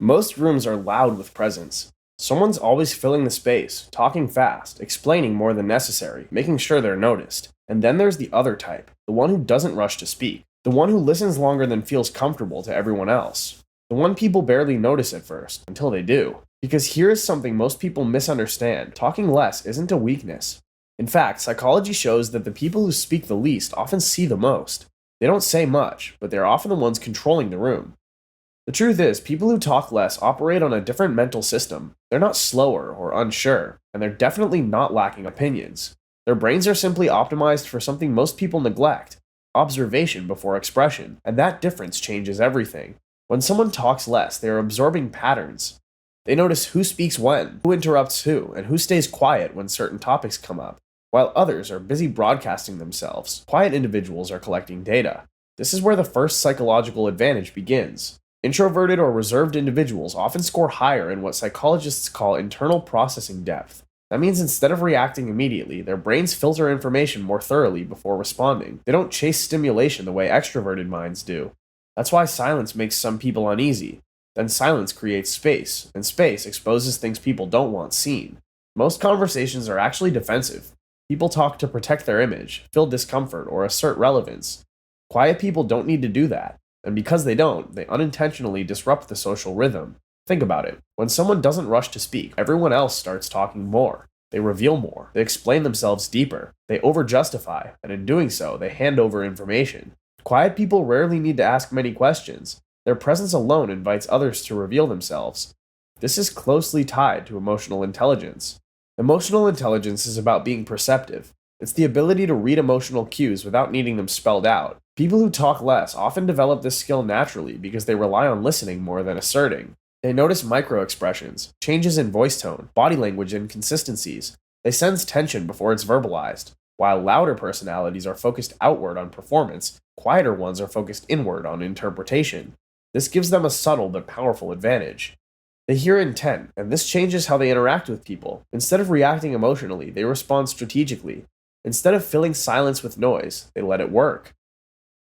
Most rooms are loud with presence. Someone's always filling the space, talking fast, explaining more than necessary, making sure they're noticed. And then there's the other type, the one who doesn't rush to speak, the one who listens longer than feels comfortable to everyone else, the one people barely notice at first, until they do. Because here is something most people misunderstand: talking less isn't a weakness. In fact, psychology shows that the people who speak the least often see the most. They don't say much, but they're often the ones controlling the room. The truth is, people who talk less operate on a different mental system. They're not slower or unsure, and they're definitely not lacking opinions. Their brains are simply optimized for something most people neglect: observation before expression, and that difference changes everything. When someone talks less, they are absorbing patterns. They notice who speaks when, who interrupts who, and who stays quiet when certain topics come up. While others are busy broadcasting themselves, quiet individuals are collecting data. This is where the first psychological advantage begins. Introverted or reserved individuals often score higher in what psychologists call internal processing depth. That means instead of reacting immediately, their brains filter information more thoroughly before responding. They don't chase stimulation the way extroverted minds do. That's why silence makes some people uneasy. Then silence creates space, and space exposes things people don't want seen. Most conversations are actually defensive. People talk to protect their image, fill discomfort, or assert relevance. Quiet people don't need to do that. And because they don't, they unintentionally disrupt the social rhythm. Think about it. When someone doesn't rush to speak, everyone else starts talking more. They reveal more. They explain themselves deeper. They over-justify, and in doing so, they hand over information. Quiet people rarely need to ask many questions. Their presence alone invites others to reveal themselves. This is closely tied to emotional intelligence. Emotional intelligence is about being perceptive. It's the ability to read emotional cues without needing them spelled out. People who talk less often develop this skill naturally because they rely on listening more than asserting. They notice micro-expressions, changes in voice tone, body language inconsistencies. They sense tension before it's verbalized. While louder personalities are focused outward on performance, quieter ones are focused inward on interpretation. This gives them a subtle but powerful advantage. They hear intent, and this changes how they interact with people. Instead of reacting emotionally, they respond strategically. Instead of filling silence with noise, they let it work.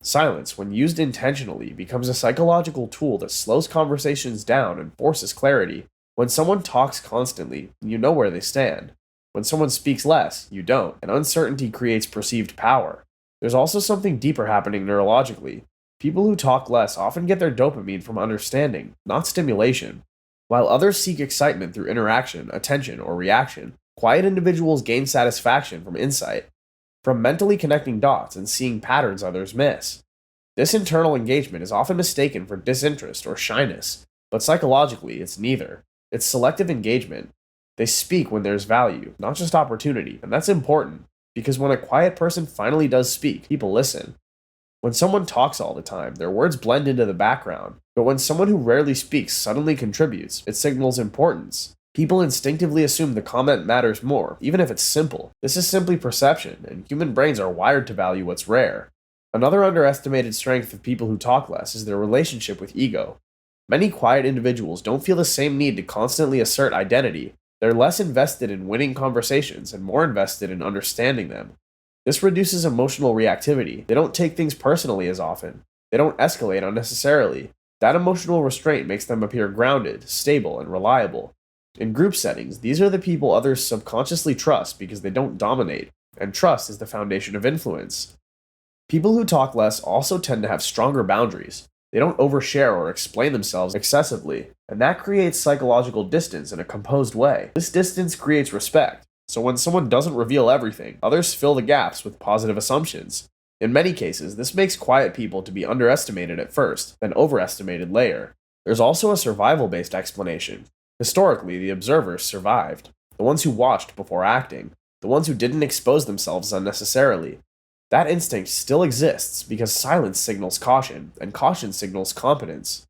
Silence, when used intentionally, becomes a psychological tool that slows conversations down and forces clarity. When someone talks constantly, you know where they stand. When someone speaks less, you don't, and uncertainty creates perceived power. There's also something deeper happening neurologically. People who talk less often get their dopamine from understanding, not stimulation. While others seek excitement through interaction, attention, or reaction, quiet individuals gain satisfaction from insight, from mentally connecting dots and seeing patterns others miss. This internal engagement is often mistaken for disinterest or shyness, but psychologically, it's neither. It's selective engagement. They speak when there's value, not just opportunity, and that's important, because when a quiet person finally does speak, people listen. When someone talks all the time, their words blend into the background, but when someone who rarely speaks suddenly contributes, it signals importance. People instinctively assume the comment matters more, even if it's simple. This is simply perception, and human brains are wired to value what's rare. Another underestimated strength of people who talk less is their relationship with ego. Many quiet individuals don't feel the same need to constantly assert identity. They're less invested in winning conversations and more invested in understanding them. This reduces emotional reactivity. They don't take things personally as often. They don't escalate unnecessarily. That emotional restraint makes them appear grounded, stable, and reliable. In group settings, these are the people others subconsciously trust because they don't dominate, and trust is the foundation of influence. People who talk less also tend to have stronger boundaries. They don't overshare or explain themselves excessively, and that creates psychological distance in a composed way. This distance creates respect, so when someone doesn't reveal everything, others fill the gaps with positive assumptions. In many cases, this makes quiet people to be underestimated at first, then overestimated later. There's also a survival-based explanation. Historically, the observers survived, the ones who watched before acting, the ones who didn't expose themselves unnecessarily. That instinct still exists because silence signals caution, and caution signals competence.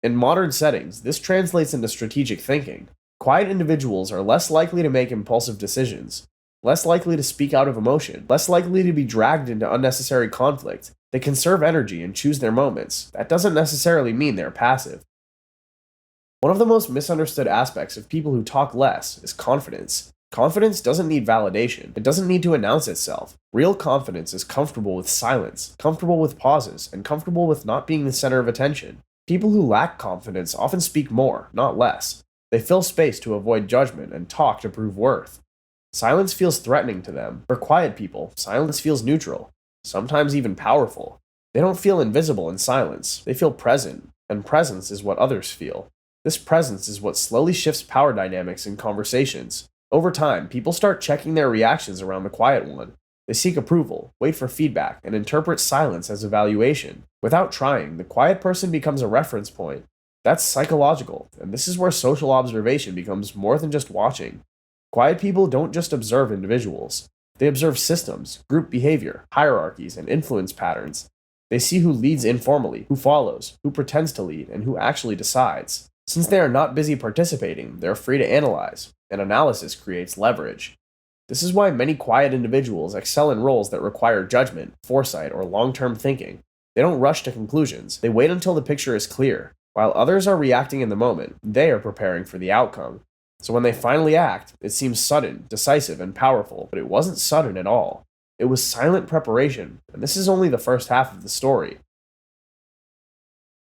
In modern settings, this translates into strategic thinking. Quiet individuals are less likely to make impulsive decisions, less likely to speak out of emotion, less likely to be dragged into unnecessary conflict. They conserve energy and choose their moments. That doesn't necessarily mean they're passive. One of the most misunderstood aspects of people who talk less is confidence. Confidence doesn't need validation. It doesn't need to announce itself. Real confidence is comfortable with silence, comfortable with pauses, and comfortable with not being the center of attention. People who lack confidence often speak more, not less. They fill space to avoid judgment and talk to prove worth. Silence feels threatening to them. For quiet people, silence feels neutral, sometimes even powerful. They don't feel invisible in silence, they feel present, and presence is what others feel. This presence is what slowly shifts power dynamics in conversations. Over time, people start checking their reactions around the quiet one. They seek approval, wait for feedback, and interpret silence as evaluation. Without trying, the quiet person becomes a reference point. That's psychological, and this is where social observation becomes more than just watching. Quiet people don't just observe individuals, they observe systems, group behavior, hierarchies, and influence patterns. They see who leads informally, who follows, who pretends to lead, and who actually decides. Since they are not busy participating, they are free to analyze, and analysis creates leverage. This is why many quiet individuals excel in roles that require judgment, foresight, or long-term thinking. They don't rush to conclusions, they wait until the picture is clear. While others are reacting in the moment, they are preparing for the outcome. So when they finally act, it seems sudden, decisive, and powerful, but it wasn't sudden at all. It was silent preparation, and this is only the first half of the story.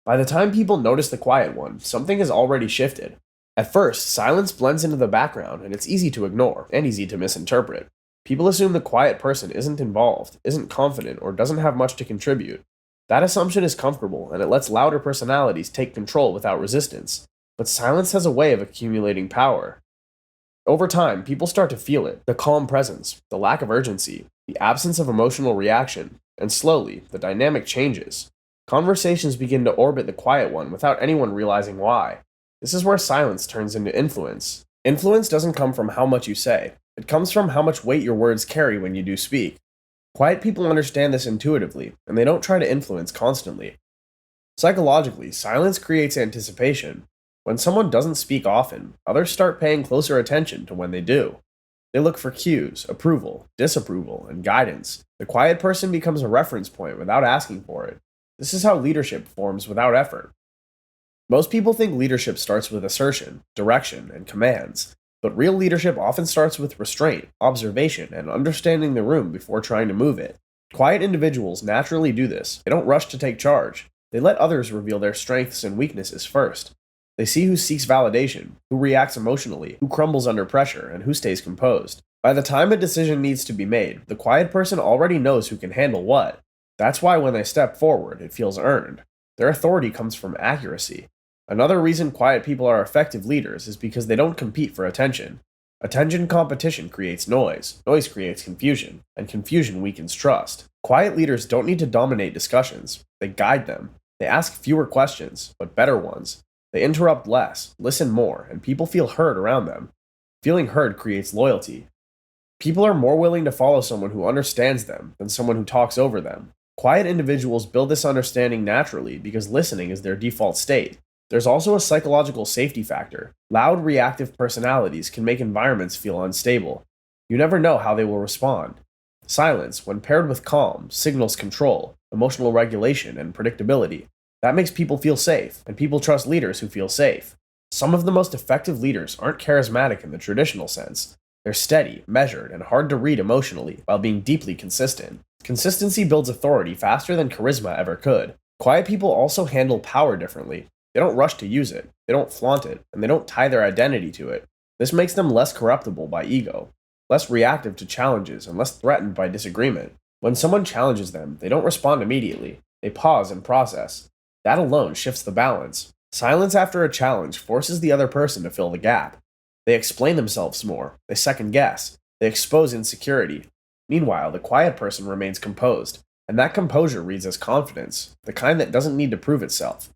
By the time people notice the quiet one, something has already shifted. At first, silence blends into the background, and it's easy to ignore, and easy to misinterpret. People assume the quiet person isn't involved, isn't confident, or doesn't have much to contribute. That assumption is comfortable, and it lets louder personalities take control without resistance. But silence has a way of accumulating power. Over time, people start to feel it, the calm presence, the lack of urgency, the absence of emotional reaction, and slowly, the dynamic changes. Conversations begin to orbit the quiet one without anyone realizing why. This is where silence turns into influence. Influence doesn't come from how much you say, it comes from how much weight your words carry when you do speak. Quiet people understand this intuitively, and they don't try to influence constantly. Psychologically, silence creates anticipation. When someone doesn't speak often, others start paying closer attention to when they do. They look for cues, approval, disapproval, and guidance. The quiet person becomes a reference point without asking for it. This is how leadership forms without effort. Most people think leadership starts with assertion, direction, and commands, but real leadership often starts with restraint, observation, and understanding the room before trying to move it. Quiet individuals naturally do this. They don't rush to take charge. They let others reveal their strengths and weaknesses first. They see who seeks validation, who reacts emotionally, who crumbles under pressure, and who stays composed. By the time a decision needs to be made, the quiet person already knows who can handle what. That's why when they step forward, it feels earned. Their authority comes from accuracy. Another reason quiet people are effective leaders is because they don't compete for attention. Attention competition creates noise, noise creates confusion, and confusion weakens trust. Quiet leaders don't need to dominate discussions, they guide them. They ask fewer questions, but better ones. They interrupt less, listen more, and people feel heard around them. Feeling heard creates loyalty. People are more willing to follow someone who understands them than someone who talks over them. Quiet individuals build this understanding naturally because listening is their default state. There's also a psychological safety factor. Loud, reactive personalities can make environments feel unstable. You never know how they will respond. Silence, when paired with calm, signals control, emotional regulation, and predictability. That makes people feel safe, and people trust leaders who feel safe. Some of the most effective leaders aren't charismatic in the traditional sense. They're steady, measured, and hard to read emotionally, while being deeply consistent. Consistency builds authority faster than charisma ever could. Quiet people also handle power differently. They don't rush to use it, they don't flaunt it, and they don't tie their identity to it. This makes them less corruptible by ego, less reactive to challenges, and less threatened by disagreement. When someone challenges them, they don't respond immediately. They pause and process. That alone shifts the balance. Silence after a challenge forces the other person to fill the gap. They explain themselves more, they second guess, they expose insecurity. Meanwhile, the quiet person remains composed, and that composure reads as confidence, the kind that doesn't need to prove itself.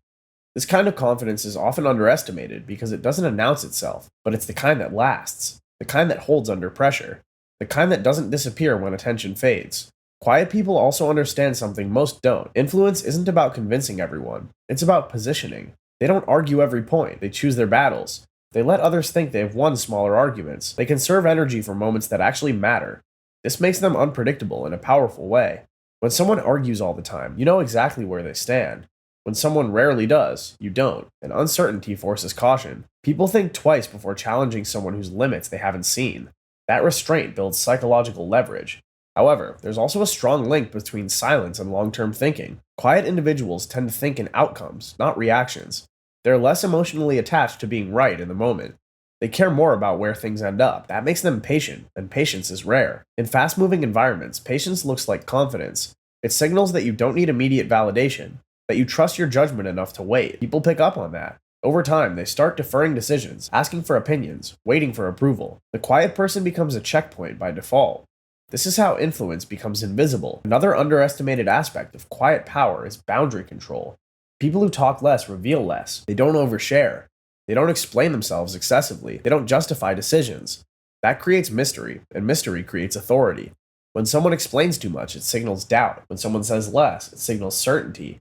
This kind of confidence is often underestimated because it doesn't announce itself, but it's the kind that lasts, the kind that holds under pressure, the kind that doesn't disappear when attention fades. Quiet people also understand something most don't. Influence isn't about convincing everyone, it's about positioning. They don't argue every point, they choose their battles. They let others think they have won smaller arguments. They conserve energy for moments that actually matter. This makes them unpredictable in a powerful way. When someone argues all the time, you know exactly where they stand. When someone rarely does, you don't, and uncertainty forces caution. People think twice before challenging someone whose limits they haven't seen. That restraint builds psychological leverage. However, there's also a strong link between silence and long-term thinking. Quiet individuals tend to think in outcomes, not reactions. They're less emotionally attached to being right in the moment. They care more about where things end up. That makes them patient, and patience is rare. In fast moving environments, patience looks like confidence. It signals that you don't need immediate validation, that you trust your judgment enough to wait. People pick up on that. Over time, they start deferring decisions, asking for opinions, waiting for approval. The quiet person becomes a checkpoint by default. This is how influence becomes invisible. Another underestimated aspect of quiet power is boundary control. People who talk less reveal less. They don't overshare. They don't explain themselves excessively. They don't justify decisions. That creates mystery, and mystery creates authority. When someone explains too much, it signals doubt. When someone says less, it signals certainty.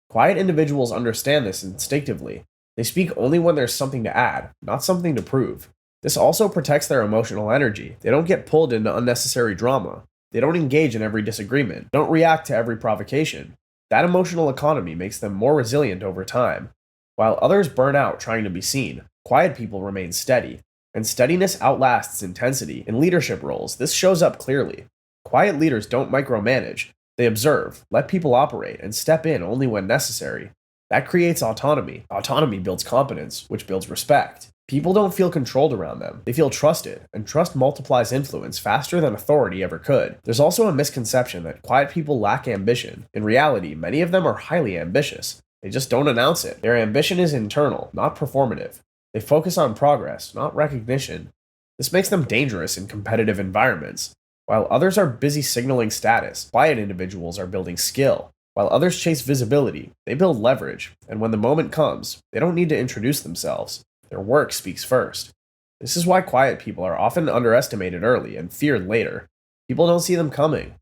Quiet individuals understand this instinctively. They speak only when there's something to add, not something to prove. This also protects their emotional energy. They don't get pulled into unnecessary drama. They don't engage in every disagreement. They don't react to every provocation. That emotional economy makes them more resilient over time. While others burn out trying to be seen, quiet people remain steady. And steadiness outlasts intensity. In leadership roles, this shows up clearly. Quiet leaders don't micromanage. They observe, let people operate, and step in only when necessary. That creates autonomy. Autonomy builds competence, which builds respect. People don't feel controlled around them. They feel trusted, and trust multiplies influence faster than authority ever could. There's also a misconception that quiet people lack ambition. In reality, many of them are highly ambitious. They just don't announce it. Their ambition is internal, not performative. They focus on progress, not recognition. This makes them dangerous in competitive environments. While others are busy signaling status, quiet individuals are building skill. While others chase visibility, they build leverage, and when the moment comes, they don't need to introduce themselves. Their work speaks first. This is why quiet people are often underestimated early and feared later. People don't see them coming.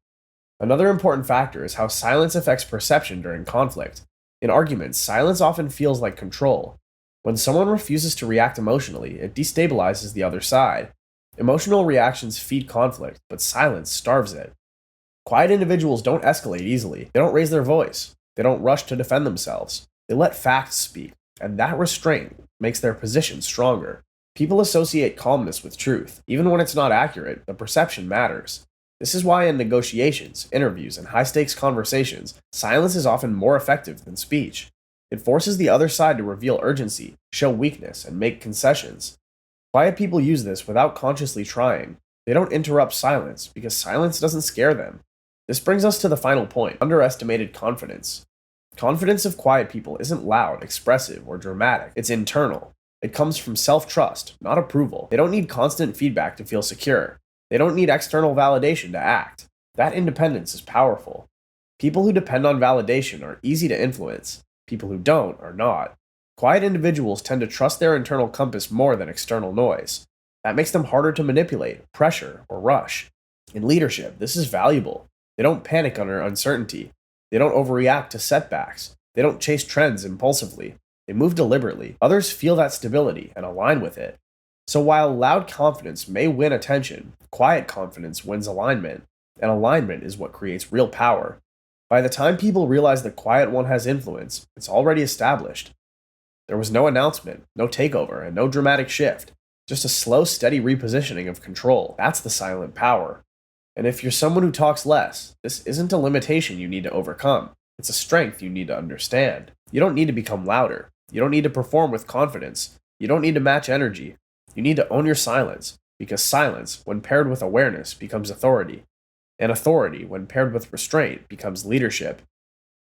Another important factor is how silence affects perception during conflict. In arguments, silence often feels like control. When someone refuses to react emotionally, it destabilizes the other side. Emotional reactions feed conflict, but silence starves it. Quiet individuals don't escalate easily. They don't raise their voice. They don't rush to defend themselves. They let facts speak, and that restraint makes their position stronger. People associate calmness with truth. Even when it's not accurate, the perception matters. This is why in negotiations, interviews, and high-stakes conversations, silence is often more effective than speech. It forces the other side to reveal urgency, show weakness, and make concessions. Quiet people use this without consciously trying. They don't interrupt silence because silence doesn't scare them. This brings us to the final point: underestimated confidence. Confidence of quiet people isn't loud, expressive, or dramatic. It's internal. It comes from self-trust, not approval. They don't need constant feedback to feel secure. They don't need external validation to act. That independence is powerful. People who depend on validation are easy to influence. People who don't are not. Quiet individuals tend to trust their internal compass more than external noise. That makes them harder to manipulate, pressure, or rush. In leadership, this is valuable. They don't panic under uncertainty. They don't overreact to setbacks. They don't chase trends impulsively. They move deliberately. Others feel that stability and align with it. So while loud confidence may win attention, quiet confidence wins alignment, and alignment is what creates real power. By the time people realize the quiet one has influence, it's already established. There was no announcement, no takeover, and no dramatic shift. Just a slow, steady repositioning of control. That's the silent power. And if you're someone who talks less, this isn't a limitation you need to overcome. It's a strength you need to understand. You don't need to become louder. You don't need to perform with confidence. You don't need to match energy. You need to own your silence, because silence, when paired with awareness, becomes authority. And authority, when paired with restraint, becomes leadership.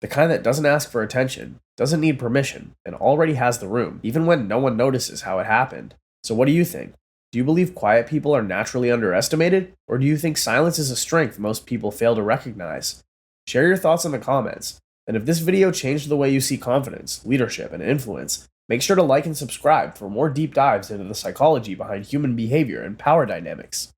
The kind that doesn't ask for attention, doesn't need permission, and already has the room, even when no one notices how it happened. So what do you think? Do you believe quiet people are naturally underestimated, or do you think silence is a strength most people fail to recognize? Share your thoughts in the comments, and if this video changed the way you see confidence, leadership, and influence, make sure to like and subscribe for more deep dives into the psychology behind human behavior and power dynamics.